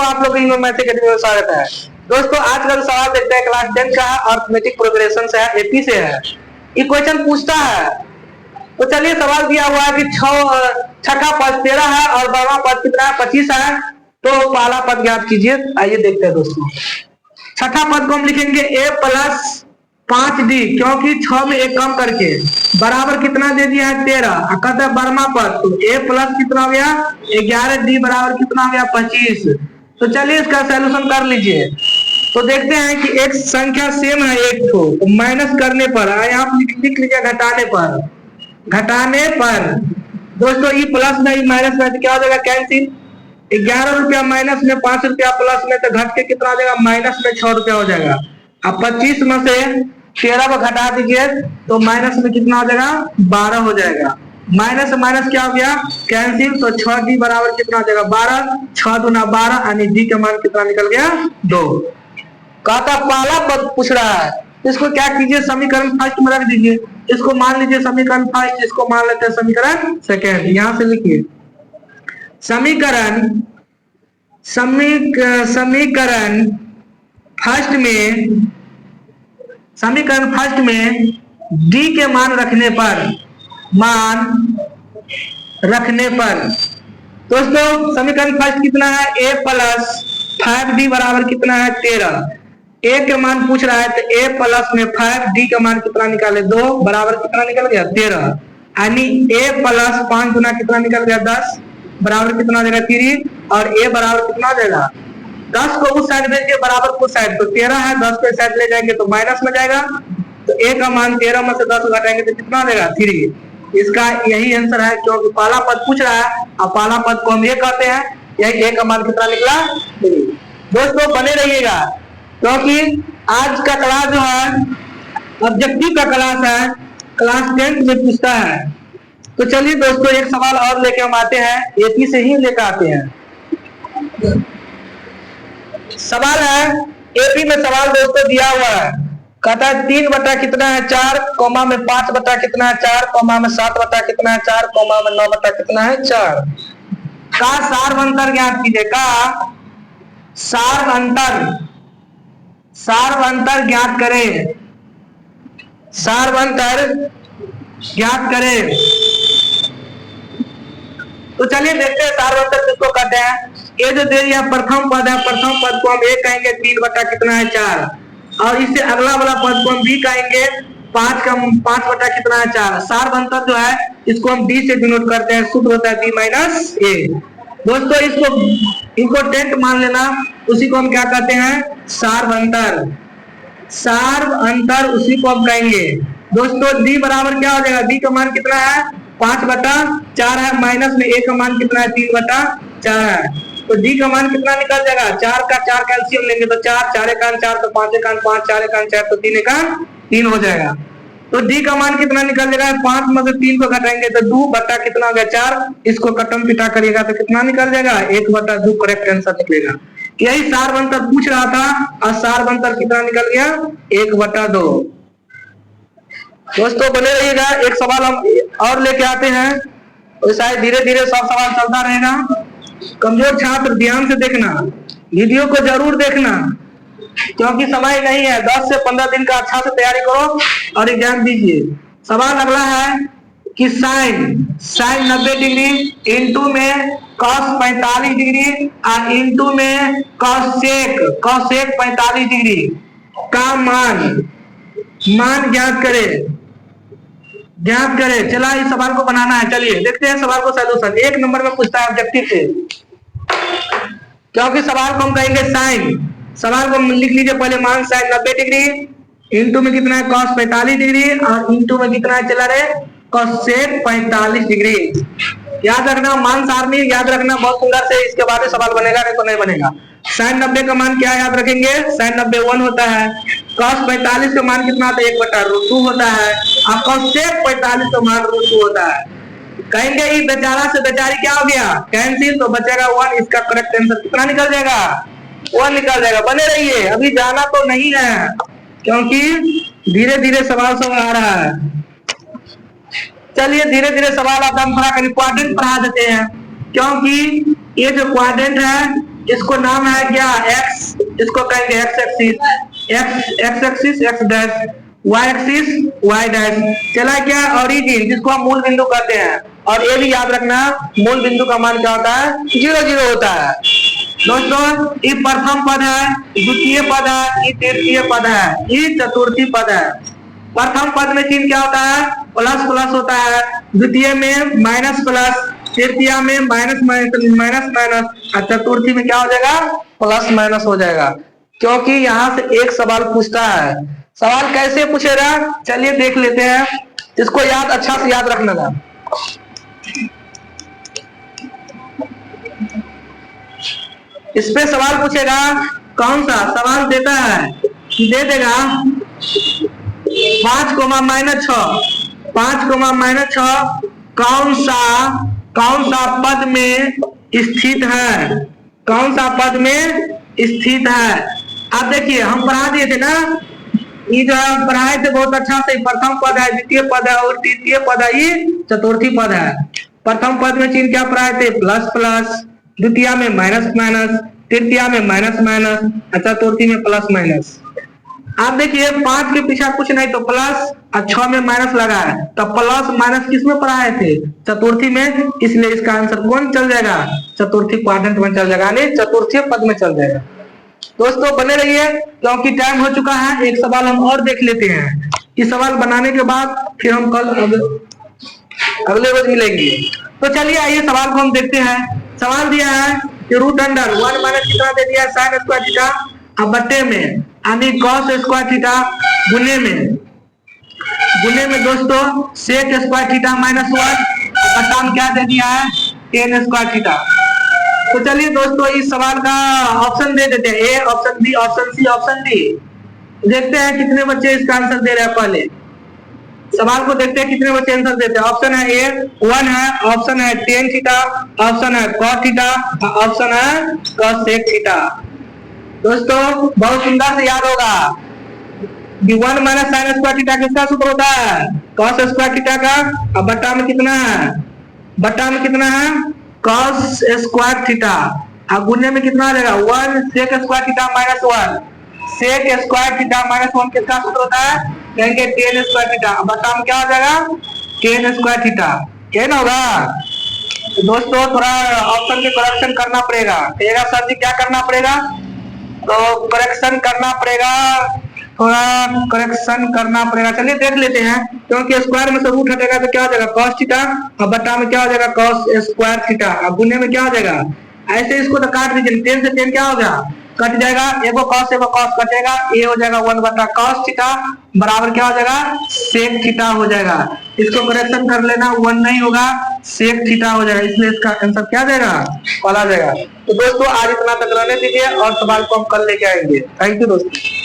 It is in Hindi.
आप लोग को मैथ अकेडमी में स्वागत है। दोस्तों आज का जो सवाल देखते हैं क्लास 10 का है, अर्थमेटिक प्रोग्रेशन से है, एपी से है। ये क्वेश्चन पूछता है, तो चलिए सवाल दिया हुआ है कि छठा पद 13 है और 12वां पद कितना है 25 है, तो पहला पद ज्ञात कीजिए। आइए देखते हैं दोस्तों। छठा पद को हम लिखेंगे a प्लस 5d, क्योंकि 6 में एक कम करके बराबर कितना दे दिया है 13। कहते हैं 12वां पद, तो a प्लस कितना हो गया 11d बराबर कितना हो गया 25। तो चलिए इसका सॉल्यूशन कर लीजिए। तो देखते हैं कि एक संख्या सेम है एक तो माइनस करने पर आप लिख लीजिए घटाने पर दोस्तों ये प्लस में माइनस में तो क्या हो जाएगा कैंसिल। 11 रुपया माइनस में 5 रुपया प्लस में तो घट के कितना हो जाएगा माइनस में 6 रुपया हो जाएगा। अब 25 में से 13 को घटा दीजिए तो माइनस में कितना हो जाएगा 12 हो जाएगा। माइनस से माइनस क्या हो गया कैंसिल, तो 6d बराबर कितना हो जाएगा 12, 6 दूना 12 यानी d का मान कितना निकल गया 2। कहता पहला पद पूछ रहा है, इसको क्या कीजिए समीकरण फर्स्ट में रख दीजिए। इसको मान लीजिए समीकरण फर्स्ट, इसको मान लेते हैं समीकरण सेकेंड। यहां से लिखिए समीकरण फर्स्ट में d के मान रखने पर दोस्तों समीकरण फर्स्ट कितना है a प्लस 5d बराबर कितना है 13। a के मान पूछ रहा है तो a प्लस में 5d का मान कितना निकाले 2 बराबर कितना निकल गया 13, यानी a प्लस 5 गुना कितना निकल गया 10 बराबर कितना हो जाएगा 3 और a बराबर कितना हो जाएगा 10 को उस साइड भेजिए बराबर उस साइड, तो 13 है 10 को इस साइड ले जाएंगे तो माइनस में जाएगा, तो a का मान 13 में से 10 घटाएंगे तो कितना हो जाएगा 3। इसका यही आंसर है, क्योंकि पहला पद पूछ रहा है और पहला पद को हम ये कहते हैं, यही a का मान कितना निकला 3। दोस्तों बने रहिएगा, क्योंकि आज का क्लास जो है ऑब्जेक्टिव का क्लास है, क्लास 10 में पूछता है। तो चलिए दोस्तों एक सवाल और लेके हम आते हैं, एपी से ही लेकर आते हैं। सवाल है एपी में सवाल दोस्तों दिया हुआ है, कहता है 3 बटा कितना है 4, कोमा में 5 बटा कितना है 4, कोमा में 7 बटा कितना है 4, कोमा में 9 बटा कितना है 4 का सार अंतर ज्ञात कीजिए। का सार अंतर ज्ञात करें, सार अंतर ज्ञात करें। तो चलिए देखते हैं सार अंतर किसको कहते हैं। ये जो दे दिया प्रथम पद है, प्रथम पद को हम ए कहेंगे 3 बटा कितना है 4, और इससे अगला वाला पद को हम बी कहेंगे 5 बटा कितना है 4। सार अंतर जो है इसको हम डी से डिनोट करते हैं, सूत्र होता है बी माइनस ए। दोस्तों इसको इम्पोर्टेंट मान लेना, उसी को हम क्या कहते हैं सार अंतर उसी को हम कहेंगे। दोस्तों डी बराबर क्या हो जाएगा, डी का मान कितना है 5 बटा 4 है, माइनस में ए का मान कितना है 3 बटा 4 है, तो डी का मान कितना निकल जाएगा 4 का 4 कैल्सियम लेंगे तो 4, 4 एकान 4 तो 5 एकान 5, 4 एकान 4 तो 3 एकान 3 हो जाएगा। तो डी का मान कितना निकल जाएगा 5 में से 3 को घटाएंगे तो 2 बटा कितना हो गया 4, इसको कटम पिटा करिएगा तो कितना निकल जाएगा 1 बटा 2 करेक्ट आंसर निकलेगा। यही सार अंतर पूछ रहा था और सार अंतर कितना निकल गया 1 बटा 2। दोस्तों बने रहिएगा, एक सवाल हम और लेके आते हैं, तो शायद धीरे धीरे सब सवाल चलता रहेगा। कमजोर छात्र ध्यान से देखना, वीडियो को जरूर देखना, क्योंकि समय नहीं है। 10 से 15 दिन का अच्छा से तैयारी करो और एग्जाम दीजिए। सवाल अगला है कि साइन 90 डिग्री, इंटू में कॉस 45 डिग्री और इंटू में कॉसेक 45 डिग्री का मान ज्ञात करें। चला इस सवाल को बनाना है, चलिए देखते हैं सवाल को सॉल्यूशन। 1 नंबर में पूछता है ऑब्जेक्टिव से, क्योंकि सवाल को हम कहेंगे साइन। सवाल को लिख लीजिए पहले, मान साइन 90 डिग्री, इंटू में कितना है कॉस 45 डिग्री और इंटू में कितना है चला रहे कॉसेक 45 डिग्री। याद रखना मान सारणी याद रखना बहुत सुंदर से, इसके बाद सवाल बनेगा नहीं तो नहीं बनेगा। साइन 90 का मान क्या याद रखेंगे, साइन 90 1 होता है, कॉस 45 का मान कितना होता है 1 बटा √2 होता है, और कॉसेक 45 का मान √2 होता है। कहेंगे ये बेचारा से बेचारी क्या हो गया कैंसिल, तो बचेगा 1। इसका करेक्ट आंसर कितना निकल जाएगा 1 निकल जाएगा। बने रहिए, अभी जाना तो नहीं है, क्योंकि धीरे धीरे सवाल सब आ रहा है। चलिए धीरे धीरे सवाल आता हम थोड़ा क्वाड्रेंट पढ़ा देते हैं, क्योंकि ये जो क्वाड्रेंट है इसको नाम है क्या एक्स, इसको कहेंगे X axis, X axis X dash, Y axis Y dash. चला क्या ओरिजिन, जिसको हम मूल बिंदु कहते हैं। और ये भी याद रखना मूल बिंदु का मान क्या होता है, 0 0 होता है। दोस्तों ये प्रथम पद है, द्वितीय पद है, ये तृतीय पद है, ये चतुर्थी पद है। प्रथम पद में चिन्ह क्या होता है, प्लस प्लस होता है, द्वितीय में माइनस प्लस, तृतीय में माइनस माइनस माइनस, और चतुर्थी में क्या हो जाएगा, प्लस माइनस हो जाएगा। क्योंकि यहाँ से एक सवाल पूछता है। सवाल कैसे पूछेगा, चलिए देख लेते हैं। इसको याद अच्छा से याद रखना था। इस पे सवाल पूछेगा, कौन सा सवाल देता है, दे देगा 5 - 6, 5 - 6 कौन सा पद में स्थित है, कौन सा पद में स्थित है। अब देखिए हम पढ़ा दिए थे ना, ये जो है पढ़ाए थे बहुत अच्छा से। प्रथम पद है, द्वितीय पद है और तृतीय पद है, ये चतुर्थी पद है। प्रथम पद में चिन्ह क्या पढ़ाए थे, प्लस प्लस, द्वितीय में माइनस माइनस, तृतीय में माइनस माइनस, चतुर्थी में प्लस माइनस। आप देखिए 5 के पीछे कुछ नहीं तो प्लस, और 6 में माइनस लगा है, तो प्लस माइनस किस में पढ़ाए थे, चतुर्थी में। इसलिए इसका आंसर कौन चल जाएगा, चतुर्थी क्वाड्रेंट में चल जाएगा, यानी चतुर्थी पद में चल जाएगा। दोस्तों बने रहिए, क्योंकि टाइम हो चुका है। एक सवाल हम और देख लेते हैं। इस सवाल बनाने के बाद फिर हम कल अगले रोज मिलेंगे। तो चलिए आइए सवाल को हम देखते हैं। सवाल दिया है कि रूट अंडर 1 माइनस कितना दे दिया, साइन स्क्वायर थीटा, अब बट्टे में यानी कॉस स्क्वायर थीटा, गुने में दोस्तों सेक स्क्वायर थीटा -1, बट्टा में क्या दे दिया है, टेन स्क्वायर थीटा। तो चलिए दोस्तों इस सवाल का ऑप्शन दे देते हैं, A, option B, option C, option D. देखते हैं कितने बच्चे इसका आंसर दे रहे हैं। पहले सवाल को देखते हैं कितने बच्चे आंसर देते हैं। ऑप्शन है ए 1 है, ऑप्शन है टेन थीटा, ऑप्शन है कॉस थीटा, ऑप्शन है कॉस सेक थीटा। दोस्तों बहुत सुंदर से याद होगा, 1 माइनस साइन स्क्वायर थीटा किसका सूत्र होता है, कॉस स्क्वायर थीटा का। अब बट्टा में कितना है, बट्टा में कितना है, कॉस स्क्वायर थीटा। अब गुने में कितना आ जाएगा, 1 sec square theta -1, sec square theta -1 किसका सूत्र होता है, कहेंगे टेन स्क्वायर थीटा। अब बट्टा में क्या हो जाएगा, टेन स्क्वायर थीटा। क्या ना होगा। तो दोस्तों थोड़ा ऑप्शन में करेक्शन करना पड़ेगा। कहेगा सर जी क्या करना पड़ेगा, तो करेक्शन करना पड़ेगा, थोड़ा करेक्शन करना पड़ेगा। चलिए देख लेते हैं, क्योंकि स्क्वायर में से रूट हटेगा तो क्या हो जाएगा, कॉस थीटा, और बट्टा में क्या हो जाएगा, कॉस स्क्वायर थीटा। अब गुने में क्या हो जाएगा, ऐसे इसको तो काट दीजिए, 10 से 10 क्या हो गया, कट जाएगा, एगो कॉस कटेगा, ये हो जाएगा 1 बटा कॉस थीटा बराबर क्या हो जाएगा, सेक थीटा हो जाएगा। इसको करेक्शन कर लेना, 1 नहीं होगा, सेक थीटा हो जाएगा। इसलिए इसका आंसर क्या देगा, पला जाएगा। तो दोस्तों आज इतना तक रहने दीजिए और सवाल को हम कल लेके आएंगे। थैंक यू दोस्तों।